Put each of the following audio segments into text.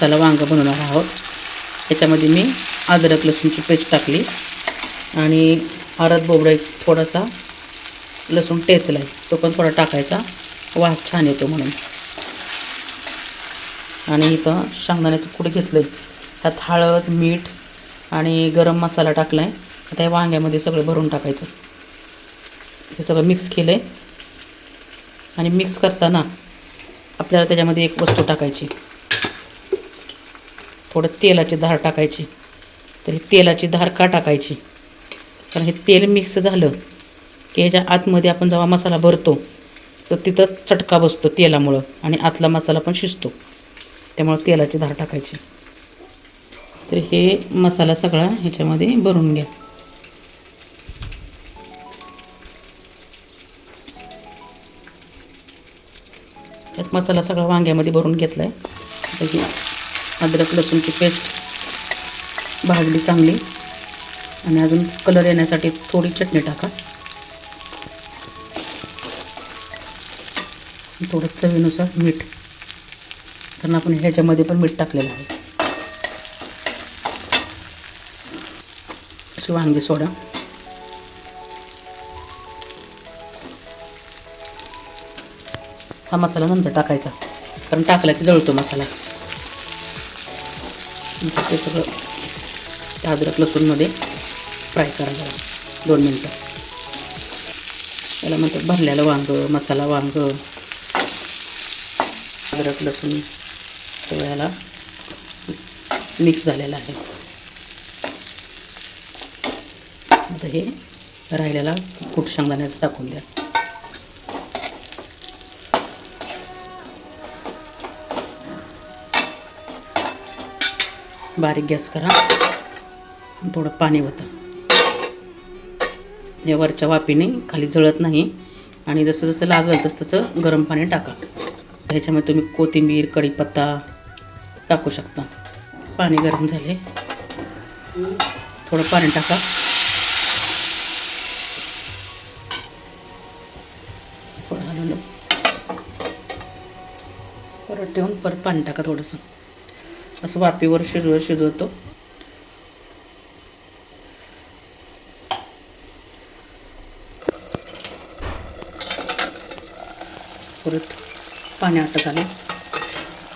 मसाला वांगं बनवणार आहोत. याच्यामध्ये मी अद्रक लसूणची पेस्ट टाकली आणि हळद बोबडा थोडासा लसूण टेचला आहे, तो पण थोडा टाकायचा, वास छान येतो म्हणून. आणि इथं शेंगदाण्याचं कूट घेतलं आहे, त्यात हळद मीठ आणि गरम मसाला टाकला आहे. आता या वांग्यामध्ये सगळं भरून टाकायचं. हे सगळं मिक्स केलं आहे आणि मिक्स करताना आपल्याला त्याच्यामध्ये एक वस्तू टाकायची, थोडं तेलाची धार टाकायची. तर ही तेलाची धार का टाकायची, कारण हे तेल मिक्स झालं की ह्याच्या आतमध्ये आपण जेव्हा मसाला भरतो तर तिथं चटका बसतो तेलामुळं आणि आतला मसाला पण शिजतो, त्यामुळे तेलाची धार टाकायची. तर हे मसाला सगळा ह्याच्यामध्ये भरून घ्या. त्यात मसाला सगळा वांग्यामध्ये भरून घेतला आहे. त्याची अद्रक लसूणची पेस्ट भाजली चांगली आणि अजून कलर येण्यासाठी थोडी चटणी टाका, थोडं चवीनुसार मीठ, कारण आपण ह्याच्यामध्ये पण मीठ टाकलेलं आहे. अशी वांगी सोडा. हा मसाला नंतर टाकायचा, कारण टाकला की जळतो मसाला. ते सगळं त्या अद्रक लसूणमध्ये फ्राय करा जरा 2 मिनटं. त्याला म्हणतात भरलेलं वांगं, मसाला वांगं. अद्रक लसूण सगळ्याला मिक्स झालेलं आहे. आता हे राहिलेला कूट शेंगदाण्याचं टाकून द्या. बारीक गॅस करा, थोडं पाणी होतं. या वरच्या वाफेने खाली जळत नाही आणि जसं जसं लागेल तसं तसं गरम पाणी टाका. ह्याच्यामध्ये तुम्ही कोथिंबीर कढीपत्ता टाकू शकता. पाणी गरम झाले, थोडं पाणी टाका. थोडं हलवलं, परत ठेवून परत पाणी टाका थोडंसं. असं वाफेवर शिजवतो. परत पाणी आटत आले,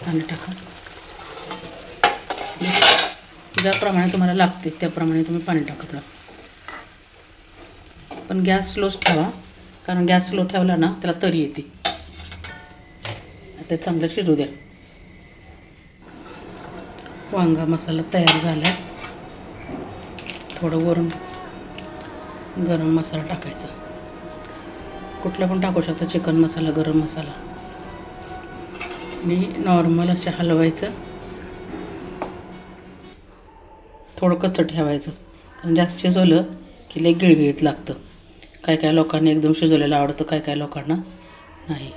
पाणी टाका. ज्याप्रमाणे तुम्हाला लागते त्याप्रमाणे तुम्ही पाणी टाकत राहा. पण गॅस स्लोच ठेवा, कारण गॅस स्लो ठेवला ना त्याला तरी येते. आता चांगलं शिजू द्या. वांगा मसाला तयार झाला आहे. थोडं वरून गरम मसाला टाकायचा, कुठला पण टाकू शकता, चिकन मसाला, गरम मसाला. आणि नॉर्मल असे हलवायचं, थोडं कच्चं ठेवायचं, कारण जास्त शिजवलं की लई गिळगिळीत लागतं. काय काय लोकांना एकदम शिजवलेलं आवडतं, काय काय लोकांना नाही.